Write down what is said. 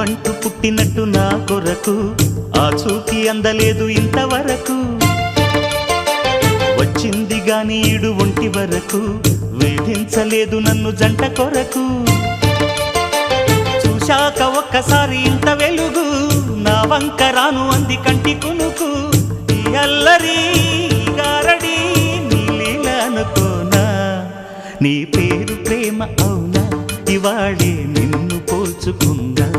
నువ్వంటూ పుట్టినట్టు నా కొరకు ఆ చూకి అందలేదు ఇంతవరకు వచ్చింది గాని ఈడు ఒంటి వరకు వేధించలేదు నన్ను జంట కొరకు చూశాక ఒక్కసారి ఇంత వెలుగు నా వంక రాను అంది కంటి కునుకు ఈ అల్లరి గారడి నీలీల అనుకోనా నీ పేరు ప్రేమ అవునా ఇవాళే నిన్ను పోల్చుకుందా